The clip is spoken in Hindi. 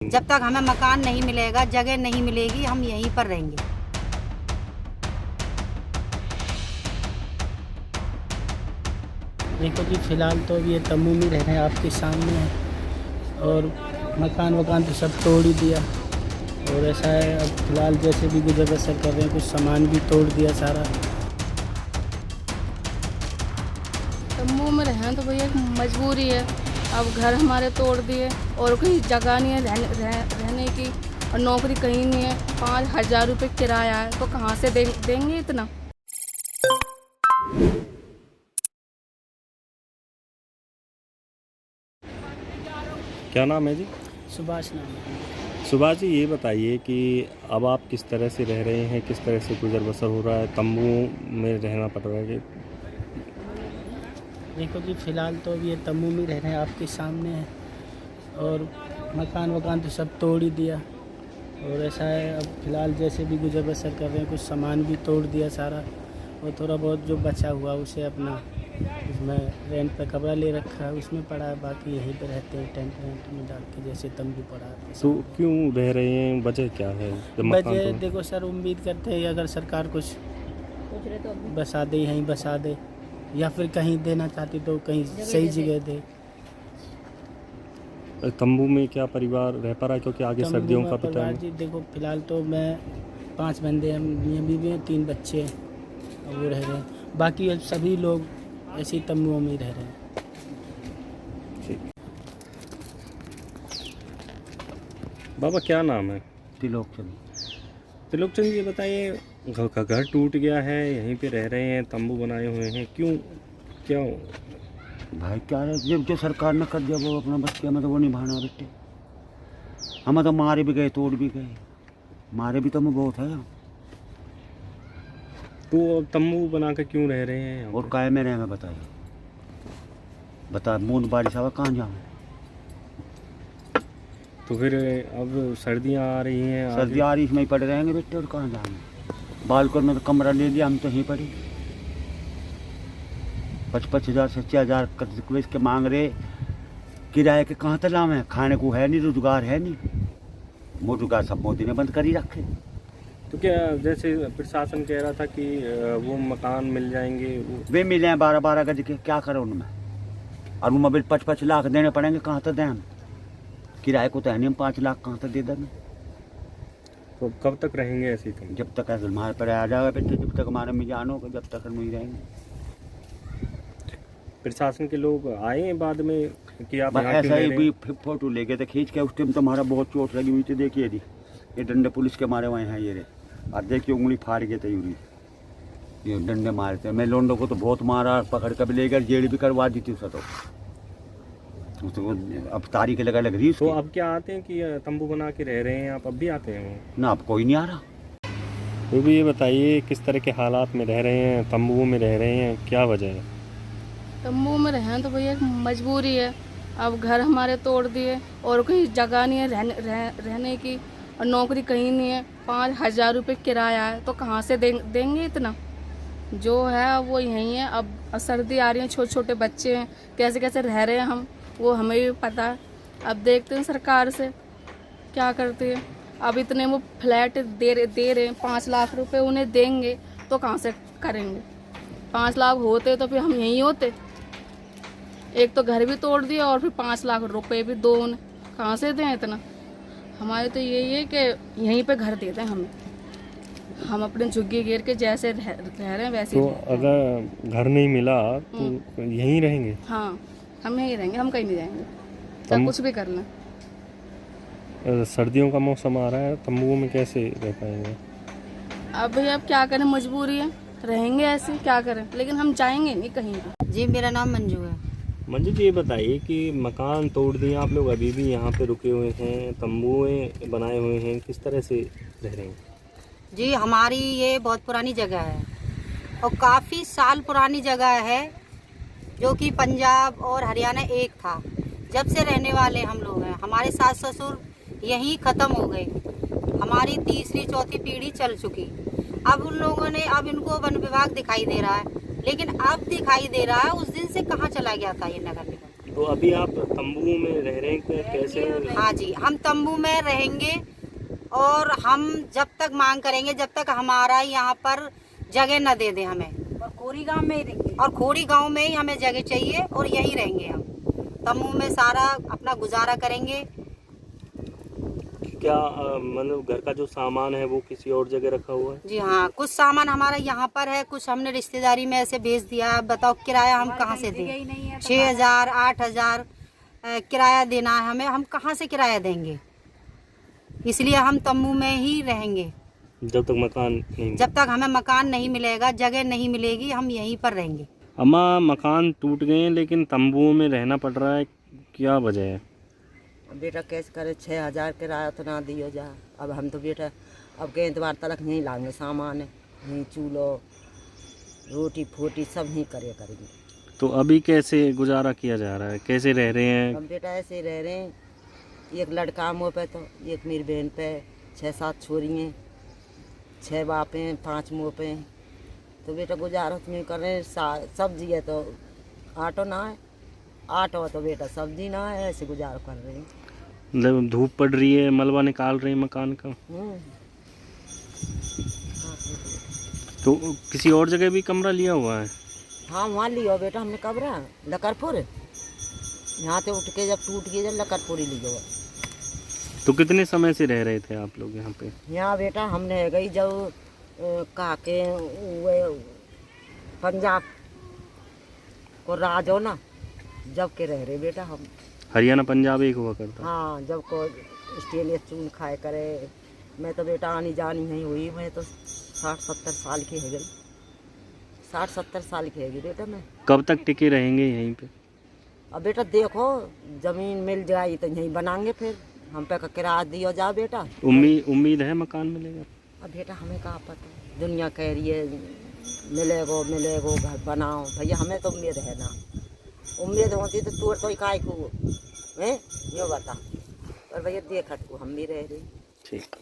जब तक हमें मकान नहीं मिलेगा, जगह नहीं मिलेगी, हम यहीं पर रहेंगे। देखो जी, फिलहाल तो अभी ये तम्बू में रह रहे हैं, आपके सामने है। और मकान तो सब तोड़ ही दिया। और ऐसा है, अब फिलहाल जैसे भी गुजर बसर कर रहे हैं, कुछ सामान भी तोड़ दिया सारा। तम्बू में रहें तो भैया मजबूरी है। अब घर हमारे तोड़ दिए और कहीं जगह नहीं है रहने की, और नौकरी कहीं नहीं है। 5,000 रुपये किराया है, तो कहाँ से देंगे इतना। क्या नाम है जी? सुभाष नाम है। सुभाष जी, ये बताइए कि अब आप किस तरह से रह रहे हैं, किस तरह से गुजर बसर हो रहा है? तंबू में रहना पड़ रहा है? देखो जी, फिलहाल तो अभी ये तम्बू में रह रहे हैं, आपके सामने है। और मकान तो सब तोड़ ही दिया। और ऐसा है, अब फिलहाल जैसे भी गुजर बसर कर रहे हैं, कुछ सामान भी तोड़ दिया सारा। और थोड़ा बहुत जो बचा हुआ उसे अपना उसमें रेंट पे कमरा ले रखा है, उसमें पड़ा है। बाकी यहीं पे रहते हैं, टेंट वेंट में डाल के, जैसे तंबू पड़ा है। तो क्यों रह रहे हैं? वजह क्या है? वजह देखो सर, उम्मीद करते हैं अगर सरकार कुछ बसा दे, यहीं बसा दे, या फिर कहीं देना चाहती तो कहीं सही जगह दे। तंबू में क्या परिवार रह पा रहा है? क्योंकि आगे सर्दियों का भी टाइम। जी देखो, फिलहाल तो मैं 5 बंदे हैं, मियाँ बीवी हैं, 3 बच्चे हैं, और वो रह रहे हैं। बाकी सभी लोग ऐसे ही तंबुओं में ही रह रहे हैं। बाबा, क्या नाम है? त्रिलोकचंद जी, ये बताइए, घर का घर टूट गया है, यहीं पे रह रहे हैं, तंबू बनाए हुए हैं, क्यों? क्या भाई क्या है, जब जो सरकार ने कर दिया वो अपना बस किया, मतलब वो निभाना बेटे। हम तो मारे भी गए, तोड़ भी गए, मारे भी तो हमें बहुत है। तो अब तंबू बना के क्यों रह रहे हैं? और काय में रहेंगे बताइए, बता बूंद बारिश आवा कहाँ जाऊँ? तो फिर अब सर्दियाँ आ रही हैं, सर्दी आ रही, इसमें ही पड़े रहेंगे बेटे, और कहाँ जाएंगे? बालकों में तो कमरा ले लिया, हम तो यहीं पड़े। 55,000 से 6,000 के मांग रहे किराए के, कहाँ तक लाम है? खाने को है नहीं, रोजगार है नहीं। रोजगार सब मोदी ने बंद कर ही रखे। तो क्या जैसे प्रशासन कह रहा था कि वो मकान मिल जाएंगे, वे मिले हैं 12-12 गज के, क्या करें उनमें? और उनमें भी 55 लाख देने पड़ेंगे, कहाँ तक दें हम? किराए को तो है नहीं, हम 5 लाख कहाँ तक दे देंगे? तो कब तक रहेंगे ऐसे ही? जब तक ऐसे हमारे पर आ जाएगा बेटे, जब तक हमारे में जान होगा, जब तक हम नहीं रहेंगे। प्रशासन के लोग आए हैं बाद में कि आप यहाँ ऐसा क्यों ही रह भी फोटो ले गए थे खींच के, उस टाइम तो हमारा बहुत चोट लगी हुई थी। देखिए ये डंडे पुलिस के मारे हुए हैं ये रे, और देखिए उंगली फाड़ गए थे यूरी, ये डंडे मारे थे। मैं लोंडो को तो बहुत मारा, पकड़ कर भी ले गया, जेल भी करवा दी थी उसे। तो अब तारीख लगा लग रही। तो अब क्या आते हैं कि तंबू बना के रह रहे हैं आप? अब भी आते हैं ना? अब कोई नहीं आ रहा। तो भी ये बताइए, किस तरह के हालात में रह रहे हैं, तंबू में रह रहे हैं, क्या वजह है? तम्बू में रहें तो भैया मजबूरी है। अब घर हमारे तोड़ दिए और कहीं जगह नहीं है रहने की, और नौकरी कहीं नहीं है। 5,000 रुपये किराया है, तो कहाँ से देंगे इतना। जो है वो यहीं है। अब सर्दी आ रही है, छोटे छोटे बच्चे हैं, कैसे कैसे रह रहे हैं हम, वो हमें भी पता है। अब देखते हैं सरकार से क्या करते हैं। अब इतने वो फ्लैट दे रहे हैं, 5 लाख रुपए उन्हें देंगे तो कहाँ से करेंगे? 5 लाख होते तो फिर हम यहीं होते। एक तो घर भी तोड़ दिया और फिर 5 लाख रुपए भी दो, उन्हें कहाँ से दें इतना। हमारे तो यही है कि यहीं पे घर दे दें हमें, हम अपने झुग्गी गिर के जैसे रह रहे हैं वैसे। तो अगर घर नहीं मिला तो यहीं रहेंगे? हाँ, हम यहीं रहेंगे, हम कहीं नहीं जाएंगे, चाहे कुछ भी कर लें। सर्दियों का मौसम आ रहा है, तंबुओं में कैसे रह पाएंगे? अब भैया अब क्या करें, मजबूरी है, रहेंगे ऐसे, क्या करें, लेकिन हम जाएंगे नहीं कहीं भी। जी, मेरा नाम मंजू है। मंजू जी, ये बताइए कि मकान तोड़ दिए आप लोग, अभी भी यहाँ पे रुके हुए हैं, तंबुए बनाए हुए हैं, किस तरह से रह रहे हैं? जी, हमारी ये बहुत पुरानी जगह है और काफ़ी साल पुरानी जगह है, जो कि पंजाब और हरियाणा एक था। जब से रहने वाले हम लोग हैं, हमारे सास ससुर यहीं ख़त्म हो गए, हमारी तीसरी चौथी पीढ़ी चल चुकी। अब उन लोगों ने, अब इनको वन विभाग दिखाई दे रहा है, लेकिन अब दिखाई दे रहा है, उस दिन से कहाँ चला गया था ये नगर निगम। तो अभी आप तंबू में रह रहे हैं कि कैसे? हाँ जी, हम तंबू में रहेंगे और हम जब तक मांग करेंगे जब तक हमारा यहाँ पर जगह न दे दे हमें। और खोरी गांव में ही रहेंगे, और खोरी गांव में ही हमें जगह चाहिए और यहीं रहेंगे हम। तंबू में सारा अपना गुजारा करेंगे। क्या मतलब घर का जो सामान है वो किसी और जगह रखा हुआ है? जी हाँ, कुछ सामान हमारा यहाँ पर है, कुछ हमने रिश्तेदारी में ऐसे भेज दिया। अब बताओ किराया हम कहाँ से दें? 6,000 8,000 किराया देना है हमें, हम कहाँ से किराया देंगे? इसलिए हम तंबू में ही रहेंगे जब तक मकान नहीं, जब तक हमें मकान नहीं मिलेगा, जगह नहीं मिलेगी, हम यहीं पर रहेंगे। अम्मा मकान टूट गए हैं लेकिन तंबुओं में रहना पड़ रहा है, क्या वजह है? बेटा कैसे करे, 6,000 किराया तो ना दियो जा। अब हम तो बेटा अब के एतवार तक नहीं लाएंगे सामान, नहीं चूल्हो रोटी फोटी सब नहीं करेंगे। तो अभी कैसे गुजारा किया जा रहा है, कैसे रह रहे हैं? हम बेटा ऐसे रह रहे हैं, एक लड़का मुँह पे तो एक मेरी बहन पे, 6-7 छोरियाँ, 6 बाप हैं, 5 मुँह पे। तो बेटा गुजारा तो नहीं कर रहे हैं। सब्जी है तो आटो ना है, आटो तो बेटा सब्जी ना है, ऐसे गुजारा कर रहे हैं। मतलब धूप पड़ रही है, मलबा निकाल रहे हैं मकान का। तो किसी और जगह भी कमरा लिया हुआ है? हाँ वहाँ लियो बेटा हमने कमरा लकरपुर, यहाँ से उठ के जब टूट गया जब लकरपुर ही लियो। तो कितने समय से रह रहे थे आप लोग यहाँ पे? यहाँ बेटा हमने गई जब कहा के वो पंजाब को राज हो ना, जब के रह रहे बेटा हम। हरियाणा पंजाब एक हुआ करता? हाँ, जब को ऑस्ट्रेलिया चून खाए करे। मैं तो बेटा आनी जानी नहीं हुई, मैं तो 60-70 साल की है गई, 60-70 साल की है गई बेटा मैं। कब तक टिके रहेंगे यहीं पे? अब बेटा देखो ज़मीन मिल जाए तो यहीं बनाएंगे, फिर हम पे का किराया दियो जा बेटा। उम्मीद है मकान मिलेगा? अब बेटा हमें कहाँ पता, दुनिया कह रही है मिलेगो घर बनाओ। भैया हमें तो उम्मीद है ना, उम्मीद होती तो तू तो काय को है यो बता। और भैया देखा तू हम भी रह रहे। ठीक।